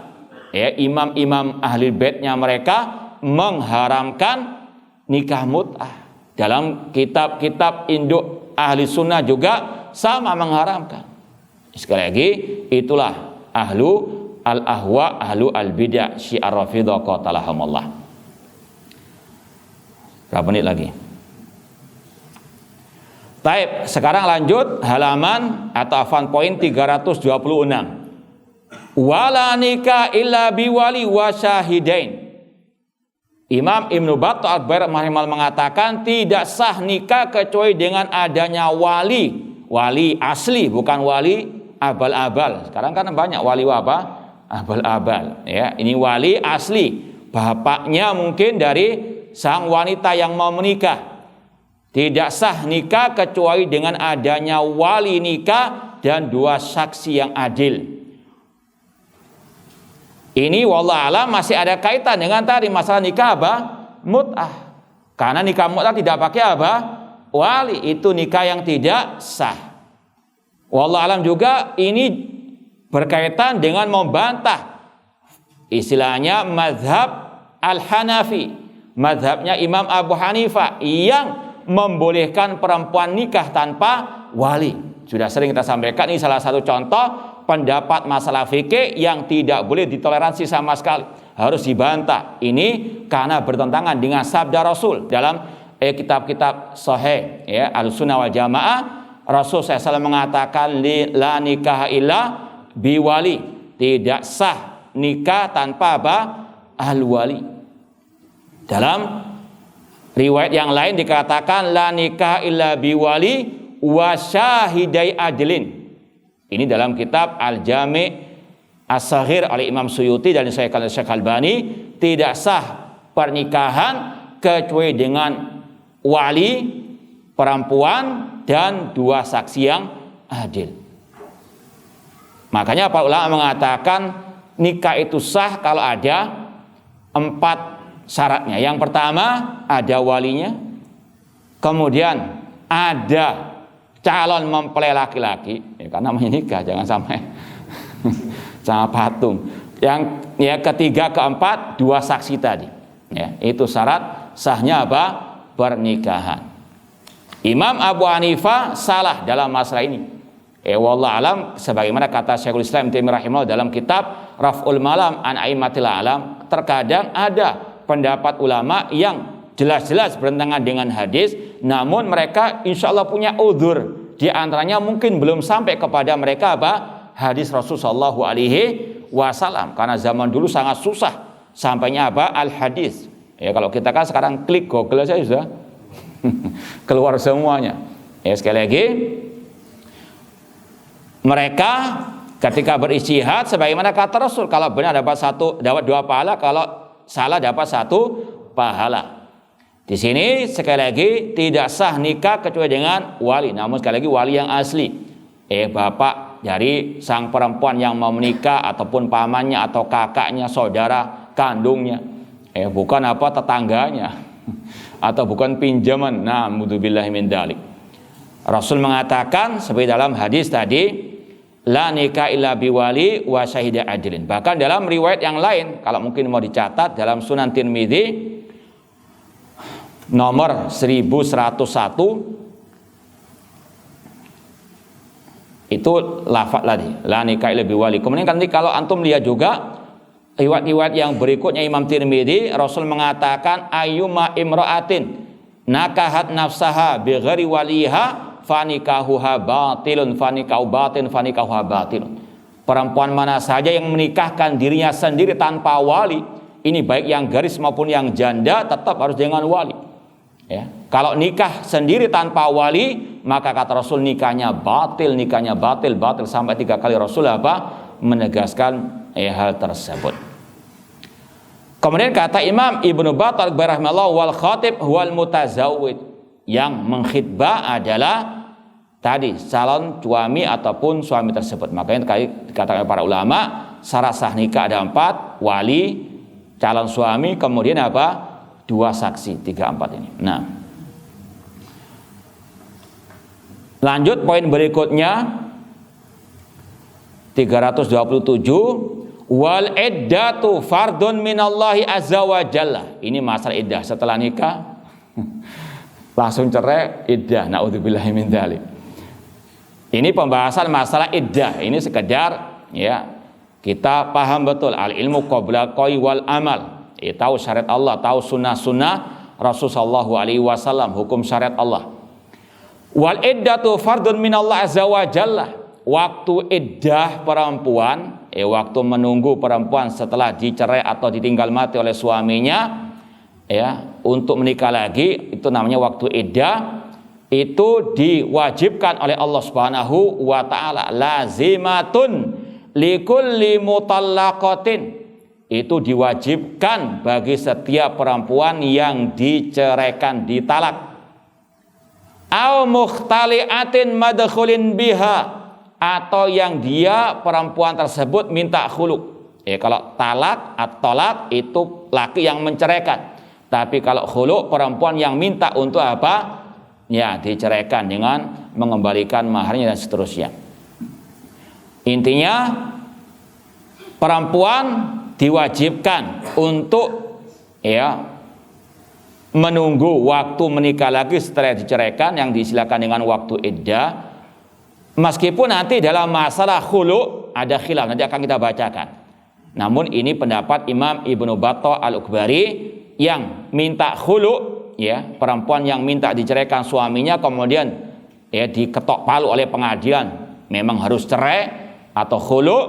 ya, imam-imam ahli baitnya mereka mengharamkan nikah mut'ah. Dalam kitab-kitab induk ahli sunnah juga sama mengharamkan. Sekali lagi, itulah ahlu al-ahwa, ahlu al-bid'ah, syiar rafidah qatalahumullah. Berapa menit lagi? Taib, sekarang lanjut halaman atau afan poin 326. Wala nikah illa biwali wa syahidain. Imam Ibnu Battah al-Barahimal mengatakan tidak sah nikah kecuali dengan adanya wali asli, bukan wali abal-abal. Sekarang kan banyak wali apa? Abal-abal. Ya, ini wali asli, bapaknya mungkin dari sang wanita yang mau menikah. Tidak sah nikah kecuali dengan adanya wali nikah dan 2 saksi yang adil. Ini wallah alam masih ada kaitan dengan tadi masalah nikah apa? Mut'ah. Karena nikah mut'ah tidak pakai apa? Wali, itu nikah yang tidak sah. Wallah alam juga ini berkaitan dengan membantah istilahnya mazhab Al-Hanafi, mazhabnya Imam Abu Hanifah yang membolehkan perempuan nikah tanpa wali. Sudah sering kita sampaikan, ini salah satu contoh pendapat masalah fikih yang tidak boleh ditoleransi sama sekali, harus dibantah. Ini karena bertentangan dengan sabda Rasul dalam kitab-kitab sahih ya, Ahlussunnah wal Jamaah. Rasul SAW mengatakan la nikah illa biwali, tidak sah nikah tanpa apa? Al-wali. Dalam riwayat yang lain dikatakan la nikah illa biwali wa syahidai adlin. Ini dalam kitab Al-Jami' As-Saghir oleh Imam Suyuti dan Syekh Al-Albani, tidak sah pernikahan kecuali dengan wali perempuan dan 2 saksi yang adil. Makanya para ulama mengatakan nikah itu sah kalau ada 4 syaratnya. Yang pertama ada walinya, kemudian ada calon mempelai laki-laki, ya, karena namanya nikah, jangan sampai sama patung. Yang ya ketiga, keempat 2 saksi tadi. Ya, itu syarat sahnya apa? Pernikahan. Imam Abu Hanifah salah dalam masalah ini. Wallah alam, sebagaimana kata Syekhul Islam Ibnu Taimiyah rahimahullah dalam kitab Raf'ul Malam an Aimatil Alam, terkadang ada pendapat ulama yang jelas-jelas bertentangan dengan hadis, namun mereka insya Allah punya udzur. Di antaranya mungkin belum sampai kepada mereka apa? Hadis Rasulullah Shallallahu Alaihi Wasallam. Karena zaman dulu sangat susah sampainya apa? Al-hadis. Ya, kalau kita kan sekarang klik Google saja sudah keluar semuanya. Ya, sekali lagi, mereka ketika berijtihad sebagaimana kata Rasul, kalau benar dapat 2 pahala, kalau salah dapat 1 pahala. Di sini sekali lagi tidak sah nikah kecuali dengan wali, namun sekali lagi wali yang asli. Bapak dari sang perempuan yang mau menikah ataupun pamannya atau kakaknya, saudara kandungnya. Bukan apa tetangganya atau bukan pinjaman. Nah, mudzubillahi min dzalik. Rasul mengatakan seperti dalam hadis tadi, la nikah illa biwali wa syahida adilin. Bahkan dalam riwayat yang lain, kalau mungkin mau dicatat dalam Sunan Tirmidzi nomor 1101, itu lafaz tadi la nikah illa biwali. Kemudian nanti kalau antum lihat juga riwayat-riwayat yang berikutnya Imam Tirmidzi, Rasul mengatakan ayyuma imra'atin nakahat nafsaha bighairi waliha fanikahuha batilun fanikahu batin fanikahuha batilun. Perempuan mana saja yang menikahkan dirinya sendiri tanpa wali, ini baik yang garis maupun yang janda, tetap harus dengan wali. Ya, kalau nikah sendiri tanpa wali, maka kata Rasul nikahnya batil sampai 3 kali Rasul apa? Menegaskan hal tersebut. Kemudian kata Imam Ibnu Battal rahimahullah, wal khatib wal mutazawwid, yang mengkhitbah adalah tadi calon suami ataupun suami tersebut. Makanya dikatakan para ulama, syarat sah nikah ada 4, wali, calon suami, kemudian apa? 2 saksi, 3, 4 ini. Nah, lanjut poin berikutnya 327, wal iddatu fardun minallahi azza wa jalla. Ini masalah iddah setelah nikah langsung cerai, iddah, naudzubillahi min dzalik. Ini pembahasan masalah iddah. Ini sekedar ya kita paham betul al ilmu qabla qaul wal amal. Tahu syariat Allah, tahu sunnah-sunnah Rasul sallallahu alaihi wasallam, hukum syariat Allah. Wal iddatu fardun minallahi azza wa jalla. Waktu iddah perempuan, waktu menunggu perempuan setelah dicerai atau ditinggal mati oleh suaminya, ya, untuk menikah lagi, itu namanya waktu iddah. Itu diwajibkan oleh Allah Subhanahu wa taala, lazimatun likulli mutallaqatin. Itu diwajibkan bagi setiap perempuan yang diceraikan, ditalak. Au mukhtali'atin madkhulin biha, atau yang dia perempuan tersebut minta khulu. Kalau talak atau tolak itu laki yang menceraikan. Tapi kalau khulu perempuan yang minta untuk apa? Ya, diceraikan dengan mengembalikan maharnya dan seterusnya. Intinya perempuan diwajibkan untuk ya menunggu waktu menikah lagi setelah diceraikan, yang disilakan dengan waktu iddah. Meskipun nanti dalam masalah khulu ada khilaf, nanti akan kita bacakan. Namun ini pendapat Imam Ibnu Battal Al-Ukbari yang minta khulu, ya, perempuan yang minta diceraikan suaminya kemudian ya diketok palu oleh pengadilan memang harus cerai atau khulu,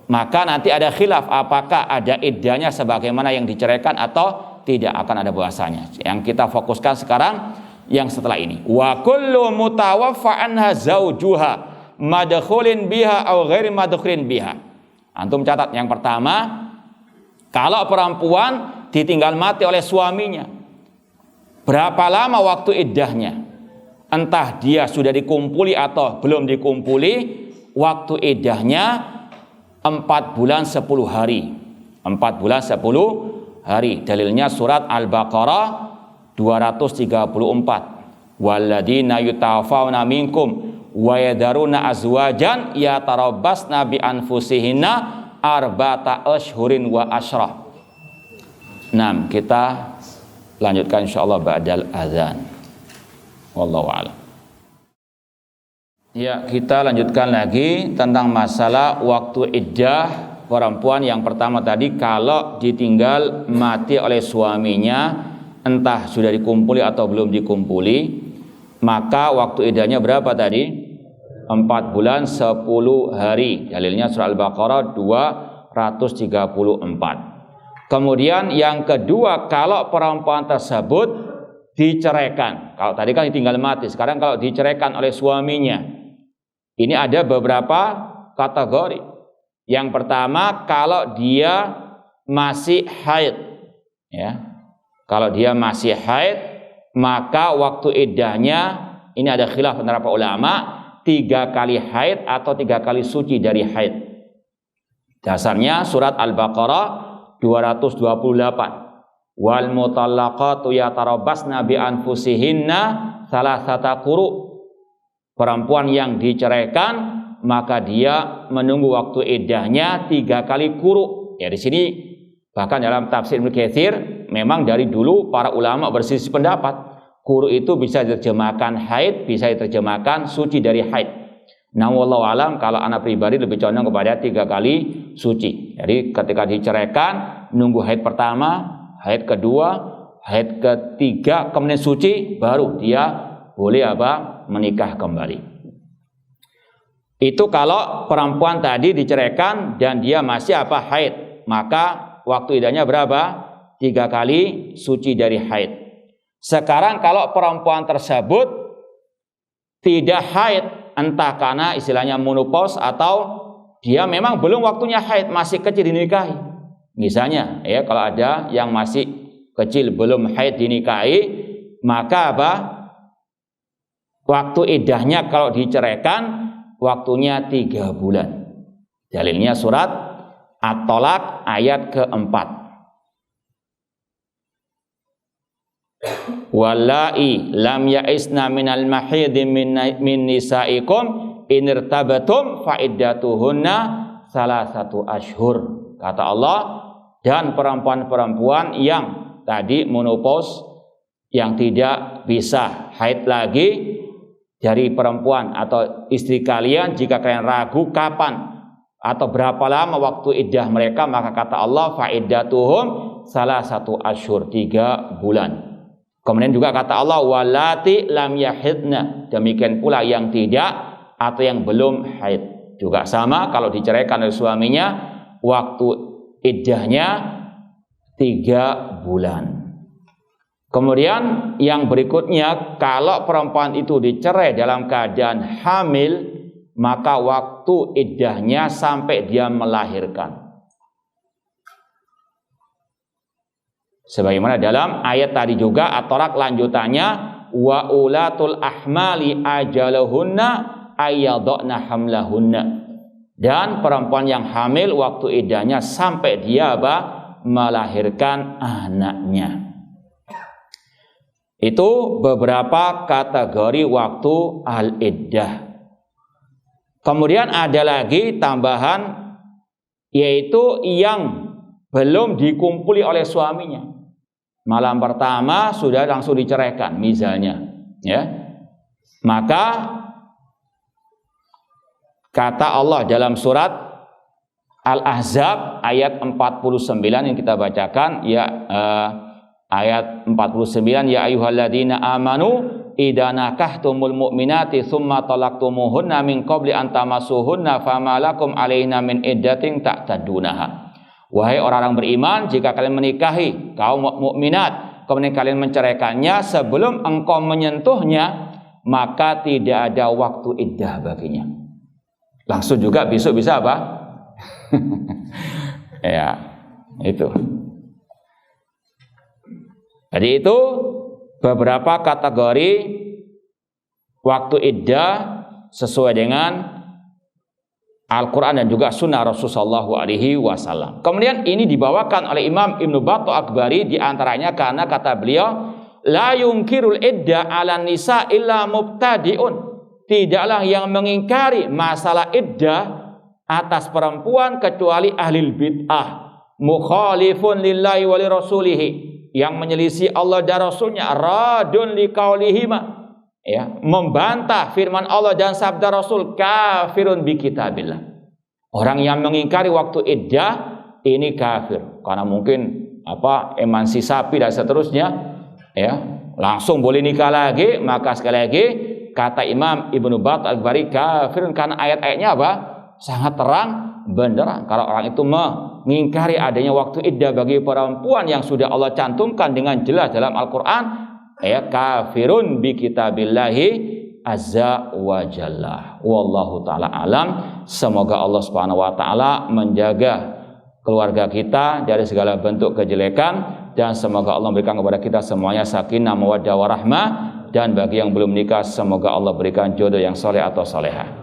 maka nanti ada khilaf apakah ada iddahnya sebagaimana yang diceraikan atau tidak, akan ada bahasanya. Yang kita fokuskan sekarang yang setelah ini. Wa kullu mutawaffa anha zaujuha madkhulin biha aw ghairi madkhulin biha. Antum catat yang pertama, kalau perempuan ditinggal mati oleh suaminya, berapa lama waktu iddahnya? Entah dia sudah dikumpuli atau belum dikumpuli, waktu iddahnya 4 bulan 10 hari. 4 bulan 10 hari. Dalilnya surat Al-Baqarah 234. Walladzina yutawaffawna minkum wa yadaruna azwajan yatarabbasna bi anfusihinna arba'ata asyhurin wa asyrah. Nah, kita lanjutkan insyaallah ba'dal adzan. Wallahu a'lam. Ya, kita lanjutkan lagi tentang masalah waktu iddah perempuan. Yang pertama tadi, kalau ditinggal mati oleh suaminya, entah sudah dikumpuli atau belum dikumpuli, maka waktu iddahnya berapa tadi? 4 bulan 10 hari. Dalilnya surah Al-Baqarah 234. Kemudian yang kedua, kalau perempuan tersebut diceraikan. Kalau tadi kan ditinggal mati, sekarang kalau diceraikan oleh suaminya, ini ada beberapa kategori. Yang pertama, kalau dia masih haid, ya. Kalau dia masih haid, maka waktu iddahnya ini ada khilaf antara para ulama, 3 kali haid atau 3 kali suci dari haid. Dasarnya surat Al-Baqarah 228. Wal mutallaqatu yatarabbasna bi anfusihinna thalathata quru. Perempuan yang diceraikan maka dia menunggu waktu iddahnya 3 kali quru. Ya, di sini bahkan dalam tafsir Ibnu Katsir memang dari dulu para ulama berselisih pendapat. Quru itu bisa diterjemahkan haid, bisa diterjemahkan suci dari haid. Namun wallahu alam, kalau anak pribadi lebih condong kepada 3 kali suci. Jadi ketika diceraikan, nunggu haid pertama, haid kedua, haid ketiga, kemudian suci, baru dia boleh menikah kembali. Itu kalau perempuan tadi diceraikan dan dia masih haid, maka waktu iddahnya berapa? 3 kali suci dari haid. Sekarang kalau perempuan tersebut tidak haid, entah karena istilahnya menopause atau dia memang belum waktunya haid, masih kecil dinikahi. Misalnya ya, kalau ada yang masih kecil belum haid dinikahi, maka apa? Waktu iddahnya kalau diceraikan waktunya 3 bulan. Dalilnya surat At-Tolak ayat keempat. Wallai lam ya'isna minal mahidhi min nisaikum inirtabatum fa'iddatuhunna salasatu ashhur. Kata Allah, dan perempuan-perempuan yang tadi menopause, yang tidak bisa haid lagi dari perempuan atau istri kalian, jika kalian ragu kapan atau berapa lama waktu iddah mereka, maka kata Allah fa'iddatuhum salasatu ashhur, 3 bulan. Kemudian juga kata Allah walati lam yahidna, demikian pula yang tidak atau yang belum haid. Juga sama, kalau diceraikan oleh suaminya waktu iddahnya 3 bulan. Kemudian yang berikutnya, kalau perempuan itu dicerai dalam keadaan hamil, maka waktu iddahnya sampai dia melahirkan. Sebagaimana dalam ayat tadi juga At-Tolak lanjutannya, wa ulatul ahmali ajaluhunna ayyadna hamlahunna. Dan perempuan yang hamil waktu iddahnya sampai dia melahirkan anaknya. Itu beberapa kategori waktu al-iddah. Kemudian ada lagi tambahan, yaitu yang belum dikumpuli oleh suaminya. Malam pertama sudah langsung diceraikan misalnya, ya. Maka kata Allah dalam surat Al-Ahzab ayat 49 yang kita bacakan, ya, ayat 49, ya ayyuhalladzina amanu idza nakahtumul mu'minati tsumma talaqtumuhunna min qabli an tamassuhunna fama lakum alaihinna min iddatin ta'tadunaha. Wahai orang-orang beriman, jika kalian menikahi kaum mukminat kemudian kalian menceraikannya sebelum engkau menyentuhnya, maka tidak ada waktu iddah baginya. Langsung juga besok bisa apa? Ya, itu. Jadi itu beberapa kategori waktu iddah sesuai dengan Al-Quran dan juga sunnah Rasulullah SAW. Kemudian ini dibawakan oleh Imam Ibnu Battah Al-Akbari, diantaranya karena kata beliau, la yungkirul iddah ala nisa illa mubtadi'un. Tidaklah yang mengingkari masalah iddah atas perempuan kecuali ahli bid'ah, mukhalifun lillahi wa li rasulihi, yang menyelisih Allah dan Rasulnya, radun liqaulihima, ya, membantah firman Allah dan sabda Rasul, kafirun bi kitabillah. Orang yang mengingkari waktu iddah ini kafir, karena mungkin emansisasi dan seterusnya, ya, langsung boleh nikah lagi. Maka sekali lagi kata Imam Ibnu Battah Al-Akbari, kafirun, karena ayat-ayatnya sangat terang benderang. Kalau orang itu mengingkari adanya waktu iddah bagi perempuan yang sudah Allah cantumkan dengan jelas dalam Al-Quran, ya, kafirun bi kitabillahi azza wa jalla. Wallahu ta'ala alam. Semoga Allah subhanahu wa ta'ala menjaga keluarga kita dari segala bentuk kejelekan, dan semoga Allah memberikan kepada kita semuanya sakinah mawaddah warahmah, dan bagi yang belum menikah semoga Allah berikan jodoh yang soleh atau solehah.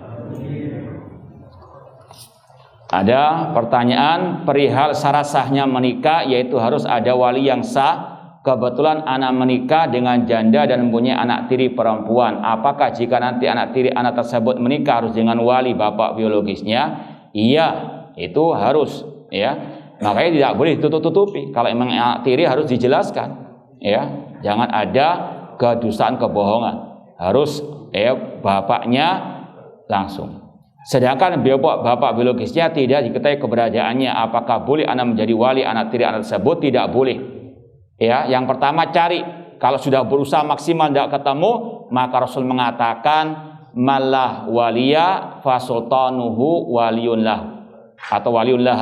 Ada pertanyaan perihal syarat sahnya menikah, yaitu harus ada wali yang sah. Kebetulan anak menikah dengan janda dan mempunyai anak tiri perempuan. Apakah jika nanti anak tiri anak tersebut menikah harus dengan wali bapak biologisnya? Iya, itu harus, ya. Makanya tidak boleh ditutup-tutupi. Kalau memang anak tiri harus dijelaskan, ya. Jangan ada kedustaan, kebohongan. Harus, ya, bapaknya langsung. Sedangkan bapak biologisnya tidak diketahui keberadaannya, apakah boleh anak menjadi wali anak tiri anak tersebut? Tidak boleh. Ya, yang pertama cari. Kalau sudah berusaha maksimal tidak ketemu, maka Rasul mengatakan malah waliya fasultanuhu waliyunlah atau waliyullah.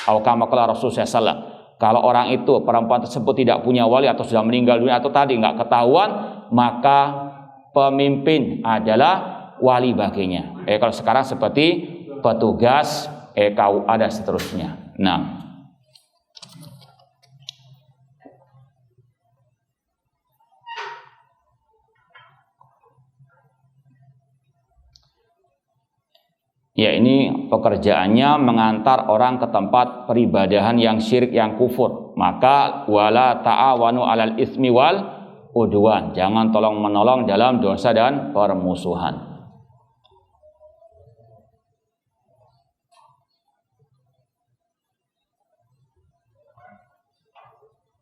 Atau kama qala Rasul sallallahu. Kalau orang itu, perempuan tersebut tidak punya wali atau sudah meninggal dunia atau tadi nggak ketahuan, maka pemimpin adalah wali baginya. Kalau sekarang seperti petugas KUA dan seterusnya. Nah, Ya, ini pekerjaannya mengantar orang ke tempat peribadahan yang syirik, yang kufur. Maka wala ta'awanu 'alal ismi wal udwan. Jangan tolong menolong dalam dosa dan permusuhan.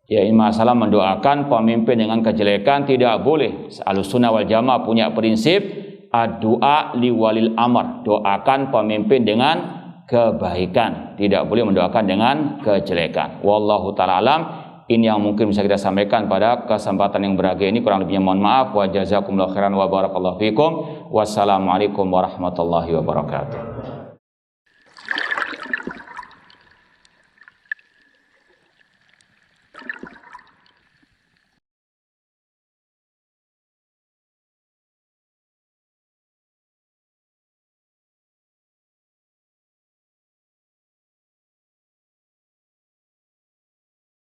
Ya, ini masalah mendoakan pemimpin dengan kejelekan tidak boleh. Ahlussunnah wal Jamaah punya prinsip doa li walil amr, doakan pemimpin dengan kebaikan, tidak boleh mendoakan dengan kejelekan. Wallahu taala alam. Ini yang mungkin bisa kita sampaikan pada kesempatan yang berbahagia ini, kurang lebihnya mohon maaf. Wa jazakumullahu khairan wa barakallahu fikum. Wassalamualaikum warahmatullahi wabarakatuh.